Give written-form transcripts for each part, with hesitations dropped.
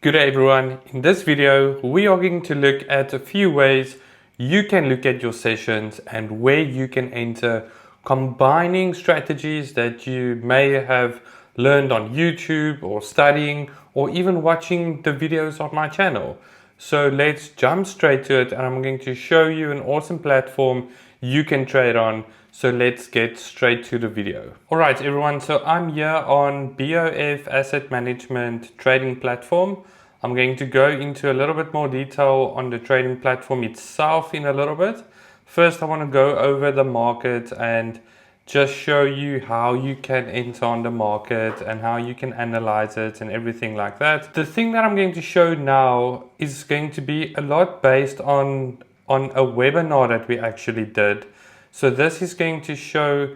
Good day everyone. In this video, we are going to look at a few ways you can look at your sessions and where you can enter combining strategies that you may have learned on YouTube or studying or even watching the videos on my channel. So let's jump straight to it and I'm going to show you an awesome platform you can trade on. So let's get straight to the video. Alright everyone, so I'm here on BOF Asset Management trading platform. I'm going to go into a little bit more detail on the trading platform itself in a little bit. First I want to go over the market and just show you how you can enter on the market and how you can analyze it and everything like that. The thing that I'm going to show now is going to be a lot based on a webinar that we actually did. So this is going to show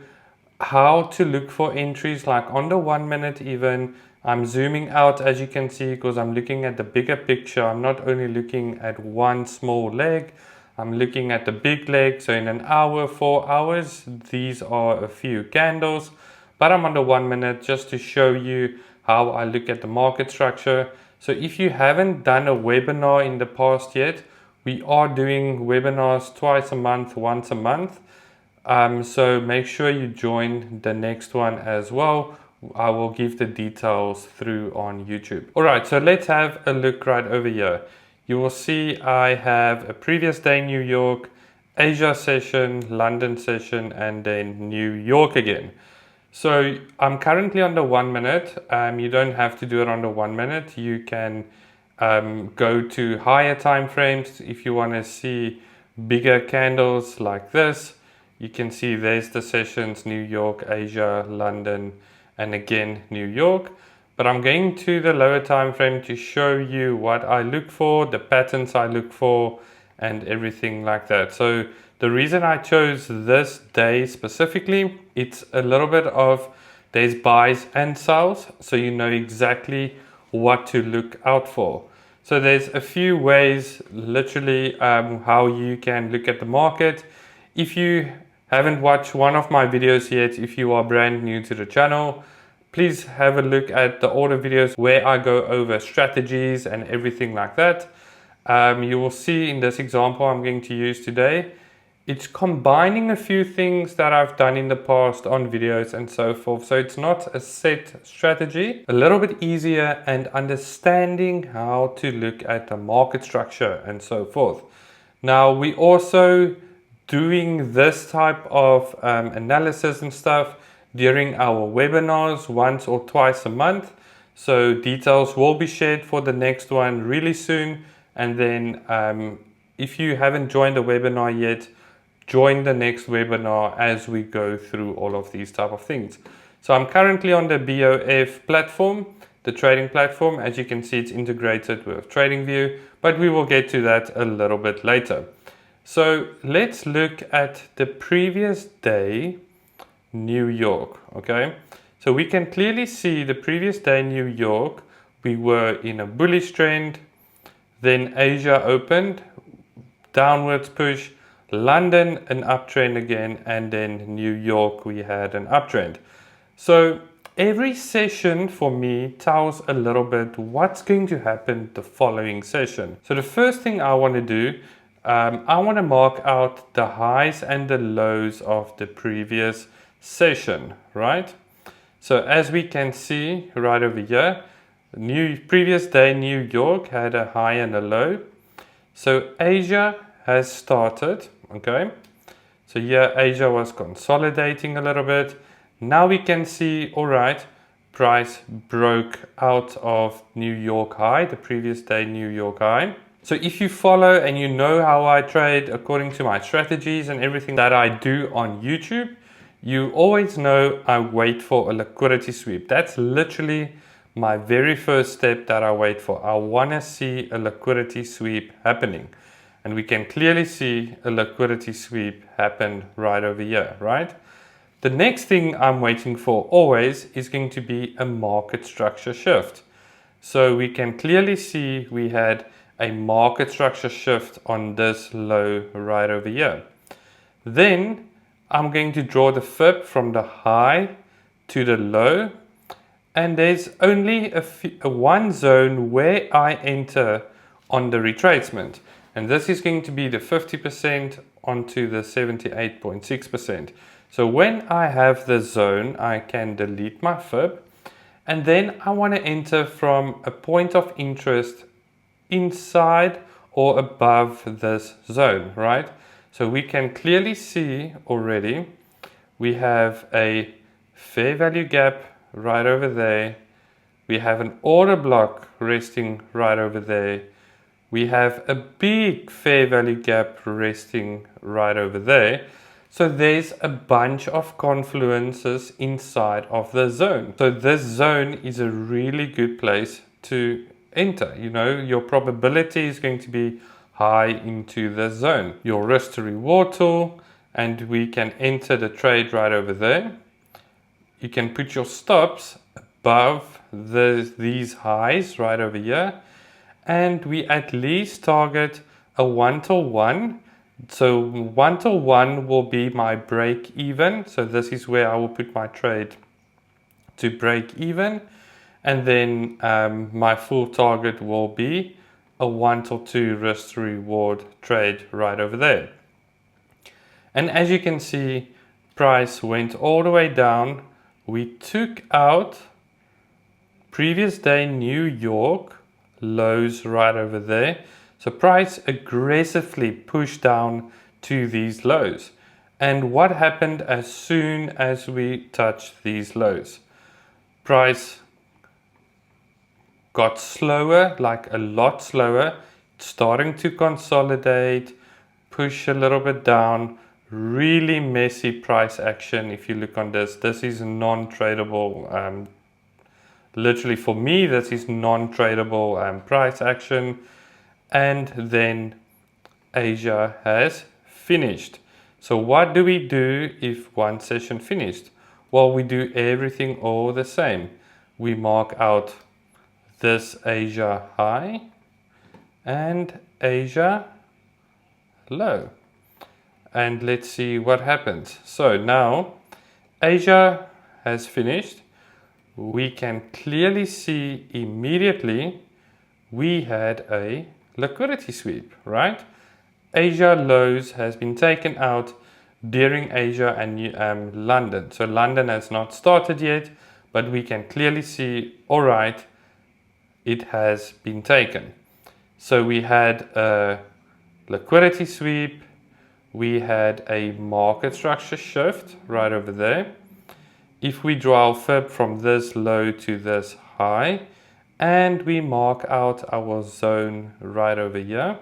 how to look for entries like on the 1 minute even. I'm zooming out as you can see because I'm looking at the bigger picture. I'm not only looking at one small leg, I'm looking at the big leg. So in an hour, 4 hours, these are a few candles, but I'm on the 1 minute just to show you how I look at the market structure. So if you haven't done a webinar in the past yet, we are doing webinars twice a month, once a month. So make sure you join the next one as well. I will give the details through on YouTube. Alright, so let's have a look right over here. You will see I have a previous day New York, Asia session, London session, and then New York again. So I'm currently on the 1 minute. You don't have to do it on the 1 minute. You can go to higher time frames if you want to see bigger candles like this. You can see there's the sessions, New York, Asia, London, and again New York. But I'm going to the lower time frame to show you what I look for, the patterns I look for, and everything like that. So the reason I chose this day specifically, it's a little bit of there's buys and sells, so you know exactly what to look out for. So there's a few ways literally how you can look at the market. If you haven't watched one of my videos yet, if you are brand new to the channel, please have a look at the older videos where I go over strategies and everything like that. You will see in this example I'm going to use today, it's combining a few things that I've done in the past on videos and so forth. So it's not a set strategy, a little bit easier and understanding how to look at the market structure and so forth. Now we also doing this type of analysis and stuff during our webinars once or twice a month. So details will be shared for the next one really soon. And then if you haven't joined the webinar yet, join the next webinar as we go through all of these type of things. So I'm currently on the BOF platform, the trading platform. As you can see, it's integrated with TradingView, but we will get to that a little bit later. So let's look at the previous day, New York, okay? So we can clearly see the previous day, New York, we were in a bullish trend, then Asia opened, downwards push, London an uptrend again, and then New York we had an uptrend. So every session for me tells a little bit what's going to happen the following session. So the first thing I want to do, I want to mark out the highs and the lows of the previous session, right? So as we can see right over here, previous day New York had a high and a low. So Asia has started, okay? So here Asia was consolidating a little bit. Now we can see, all right, price broke out of New York high, the previous day New York high. So if you follow and you know how I trade according to my strategies and everything that I do on YouTube, you always know I wait for a liquidity sweep. That's literally my very first step that I wait for. I want to see a liquidity sweep happening. And we can clearly see a liquidity sweep happen right over here, right? The next thing I'm waiting for always is going to be a market structure shift. So we can clearly see we had a market structure shift on this low right over here. Then I'm going to draw the fib from the high to the low And there's only one zone where I enter on the retracement. And this is going to be the 50% onto the 78.6%. So when I have the zone, I can delete my fib. And then I want to enter from a point of interest inside or above this zone, right? So we can clearly see already we have a fair value gap right over there. We have an order block resting right over there. We have a big fair value gap resting right over there. So there's a bunch of confluences inside of the zone. So this zone is a really good place to enter. You know, your probability is going to be high into the zone. Your risk to reward tool, and we can enter the trade right over there. You can put your stops above these highs right over here, and we at least target a 1-to-1. So 1-to-1 will be my break even. So this is where I will put my trade to break even, and then my full target will be a 1-to-2 risk to reward trade right over there. And as you can see, price went all the way down. We took out previous day New York lows right over there. So price aggressively pushed down to these lows. And what happened as soon as we touched these lows? Price got slower, like a lot slower, starting to consolidate, push a little bit down. Really messy price action. If you look on this is non-tradable. Literally for me, this is non-tradable price action. And then Asia has finished. So what do we do if one session finished? Well, we do everything all the same. We mark out this Asia high and Asia low. And let's see what happens. So now Asia has finished. We can clearly see immediately we had a liquidity sweep, right? Asia lows has been taken out during Asia and London. So London has not started yet, but we can clearly see, all right, it has been taken. So we had a liquidity sweep. We had a market structure shift right over there. If we draw our fib from this low to this high, and we mark out our zone right over here.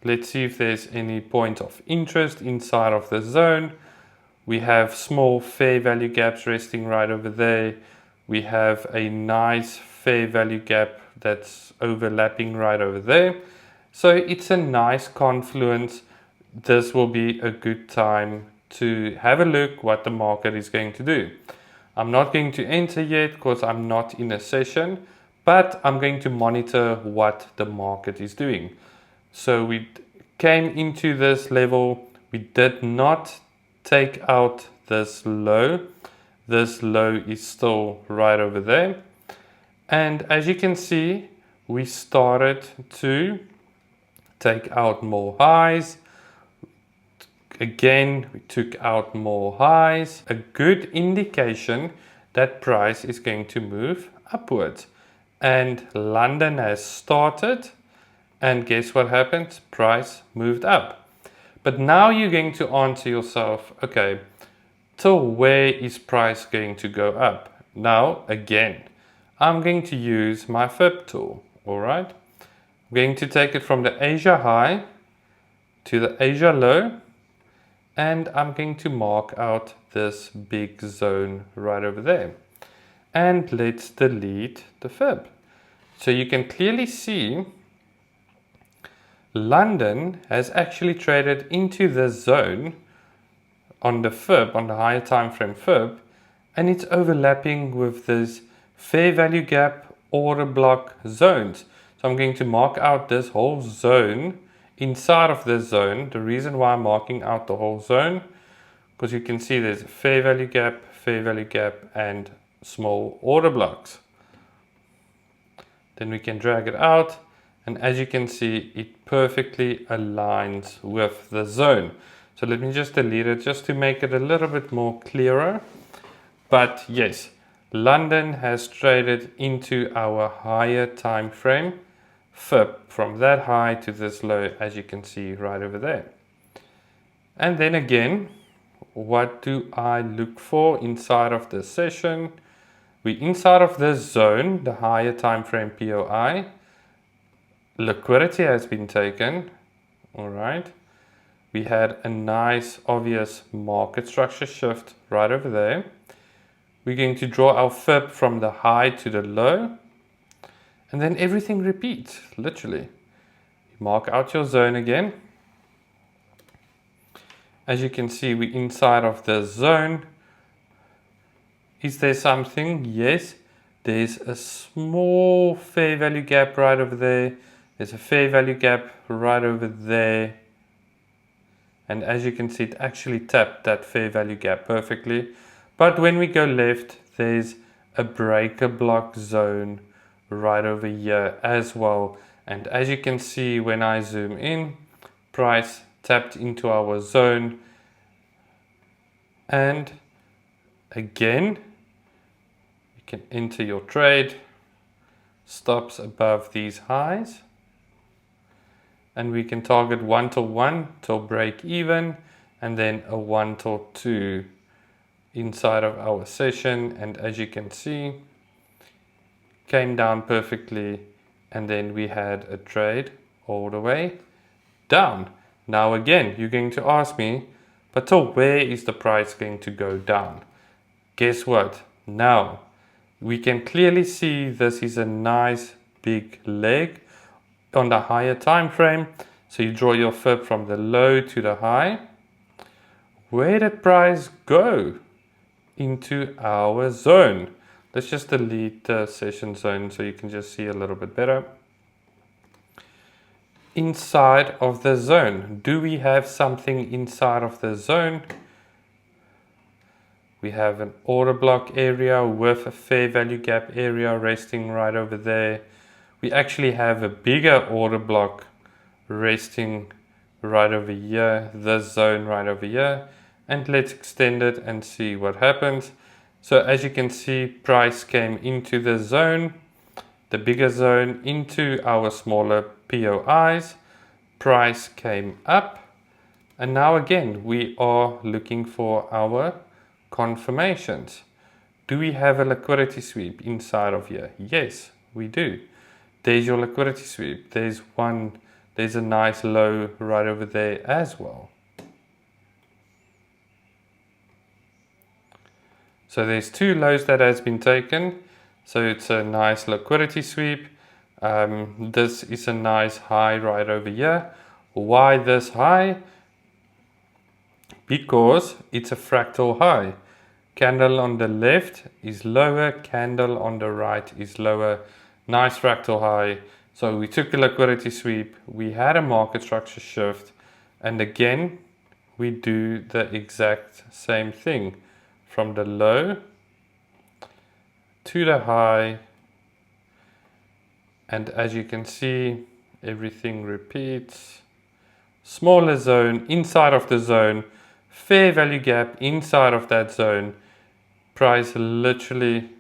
Let's see if there's any point of interest inside of the zone. We have small fair value gaps resting right over there. We have a nice fair value gap that's overlapping right over there. So it's a nice confluence. This will be a good time to have a look what the market is going to do. I'm not going to enter yet because I'm not in a session, but I'm going to monitor what the market is doing. So we came into this level. We did not take out this low. This low is still right over there. And as you can see, we started to take out more highs. Again, we took out more highs. A good indication that price is going to move upwards. And London has started. And guess what happened? Price moved up. But now you're going to answer yourself, okay, so where is price going to go up? Now, again, I'm going to use my fib tool, all right? I'm going to take it from the Asia high to the Asia low, and I'm going to mark out this big zone right over there. And let's delete the fib. So you can clearly see London has actually traded into this zone on the fib, on the higher time frame fib, and it's overlapping with this fair value gap order block zones. So I'm going to mark out this whole zone. Inside of this zone, the reason why I'm marking out the whole zone, because you can see there's a fair value gap, fair value gap and small order blocks. Then we can drag it out, and as you can see, it perfectly aligns with the zone. So let me just delete it just to make it a little bit more clearer. But yes, London has traded into our higher time frame FIB from that high to this low, as you can see right over there. And then again, what do I look for inside of this session? We inside of this zone, the higher time frame POI. Liquidity has been taken. All right. We had a nice obvious market structure shift right over there. We're going to draw our FIB from the high to the low, and then everything repeats, literally. Mark out your zone again. As you can see, we're inside of the zone. Is there something? Yes, there's a small fair value gap right over there. There's a fair value gap right over there. And as you can see, it actually tapped that fair value gap perfectly. But when we go left, there's a breaker block zone right over here as well. And as you can see, when I zoom in, price tapped into our zone. And again, you can enter your trade, stops above these highs. And we can target 1 till 1 till break even, and then a 1 till 2 inside of our session. And as you can see, came down perfectly, and then we had a trade all the way down. Now again, you're going to ask me, but till where is the price going to go down? Guess what? Now we can clearly see this is a nice big leg on the higher time frame. So you draw your FIB from the low to the high. Where did price go? Into our zone. Let's just delete the session zone so you can just see a little bit better. Inside of the zone, do we have something inside of the zone? We have an order block area with a fair value gap area resting right over there. We actually have a bigger order block resting right over here, this zone right over here. And let's extend it and see what happens. So as you can see, price came into the zone, the bigger zone, into our smaller POIs. Price came up. And now again, we are looking for our confirmations. Do we have a liquidity sweep inside of here? Yes, we do. There's your liquidity sweep. There's a nice low right over there as well. So there's two lows that has been taken. So it's a nice liquidity sweep. This is a nice high right over here. Why this high? Because it's a fractal high. Candle on the left is lower, candle on the right is lower. Nice fractal high. So we took a liquidity sweep, we had a market structure shift, and again we do the exact same thing from the low to the high. And as you can see, everything repeats. Smaller zone, inside of the zone, fair value gap inside of that zone. Price literally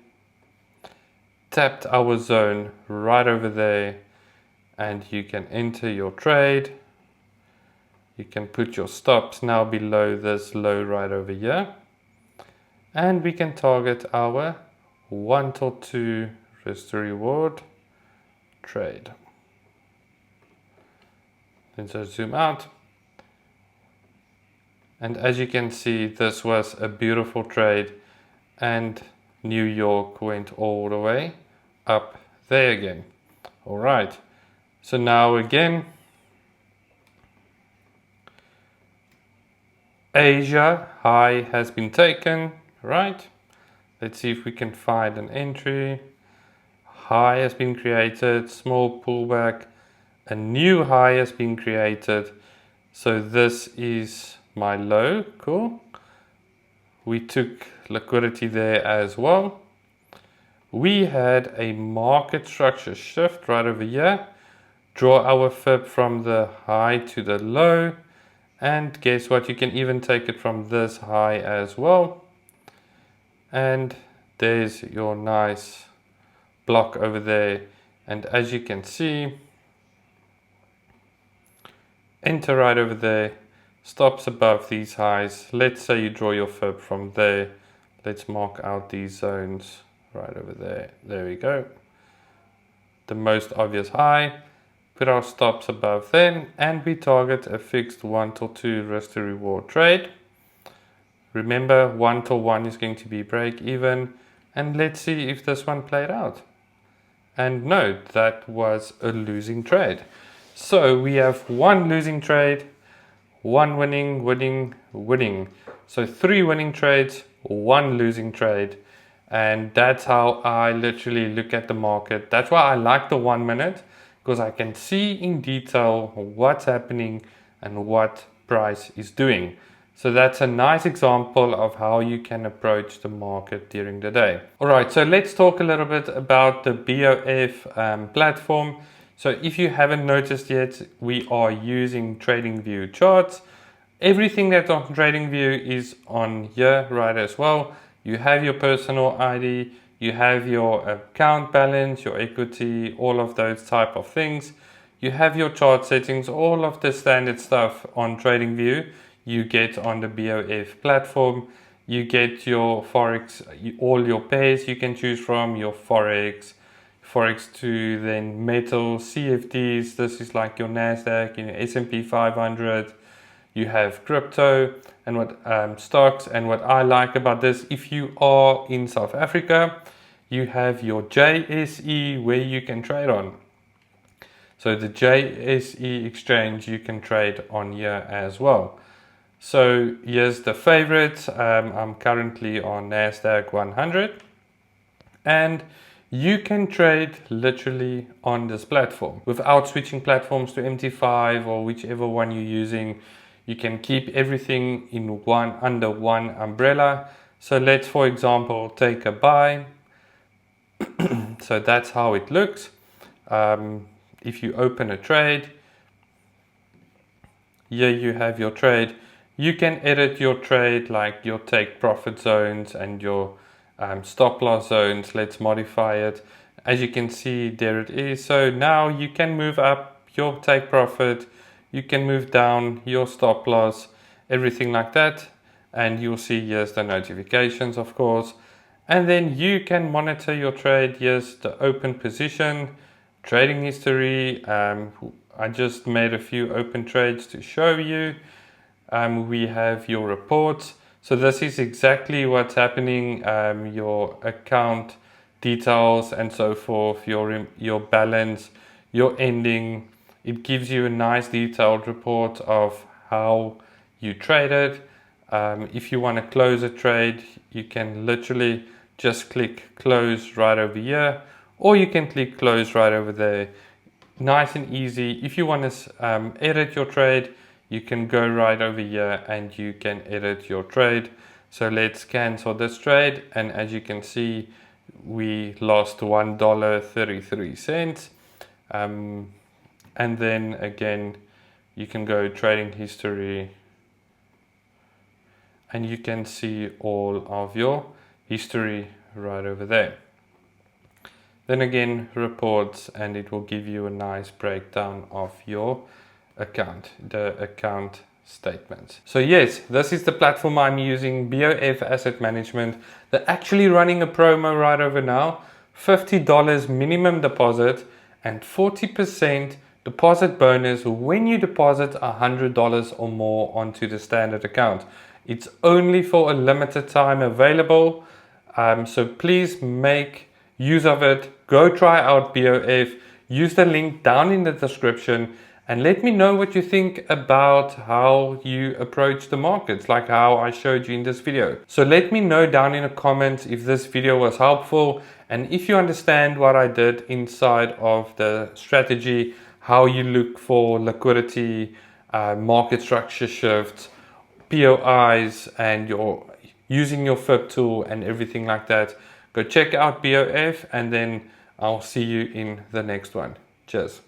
tapped our zone right over there, and you can enter your trade. You can put your stops now below this low right over here, and we can target our 1 till 2 risk to reward trade. Then so zoom out, and as you can see, this was a beautiful trade, and New York went all the way up there again. All right, so now again, Asia high has been taken, right? Let's see if we can find an entry. High has been created, small pullback, a new high has been created. So this is my low, cool. we took liquidity there as well. We had a market structure shift right over here. Draw our fib from the high to the low. And guess what? You can even take it from this high as well. And there's your nice block over there. And as you can see, enter right over there, stops above these highs. Let's say you draw your fib from there. Let's mark out these zones right over there. There we go. The most obvious high. Put our stops above them, and we target a fixed 1 till 2 risk to reward trade. Remember, 1 till 1 is going to be break even, and let's see if this one played out. And no, that was a losing trade. So we have one losing trade, one winning, winning, winning. So 3 winning trades, 1 losing trade. And that's how I literally look at the market. That's why I like the 1 minute, because I can see in detail what's happening and what price is doing. So that's a nice example of how you can approach the market during the day. All right, so let's talk a little bit about the BOF platform. So if you haven't noticed yet, we are using TradingView charts. Everything that's on TradingView is on here right as well. You have your personal ID, you have your account balance, your equity, all of those type of things. You have your chart settings, all of the standard stuff on TradingView you get on the BOF platform. You get your Forex, all your pairs you can choose from, your Forex to then metal, CFDs, this is like your NASDAQ, your S&P 500. You have crypto and what stocks, and what I like about this, if you are in South Africa, you have your JSE where you can trade on. So the JSE exchange you can trade on here as well. So here's the favorites. I'm currently on NASDAQ 100, and you can trade literally on this platform without switching platforms to MT5 or whichever one you're using. You can keep everything in under one umbrella. So let's, for example, take a buy. So that's how it looks. If you open a trade, here you have your trade. You can edit your trade, like your take profit zones and your stop loss zones. Let's modify it. As you can see, there it is. So now you can move up your take profit, you can move down your stop loss, everything like that. And you'll see here's the notifications, of course. And then you can monitor your trade. Here's the open position, trading history. I just made a few open trades to show you. We have your reports. So this is exactly what's happening, your account details and so forth, your balance, your ending. It gives you a nice detailed report of how you traded. If you want to close a trade, you can literally just click close right over here, or you can click close right over there. Nice and easy. If you want to edit your trade, you can go right over here and you can edit your trade. So let's cancel this trade, and as you can see, we lost $1.33. And then again, you can go trading history and you can see all of your history right over there. Then again, reports, and it will give you a nice breakdown of your account, the account statements. So yes, this is the platform I'm using, BOF Asset Management. They're actually running a promo right over now, $50 minimum deposit and 40% deposit bonus when you deposit $100 or more onto the standard account. It's only for a limited time available, so please make use of it. Go try out BOF, use the link down in the description, and let me know what you think about how you approach the markets, like how I showed you in this video. So let me know down in the comments if this video was helpful, and if you understand what I did inside of the strategy, how you look for liquidity, market structure shifts, POIs, and using your FIB tool and everything like that. Go check out BOF, and then I'll see you in the next one. Cheers.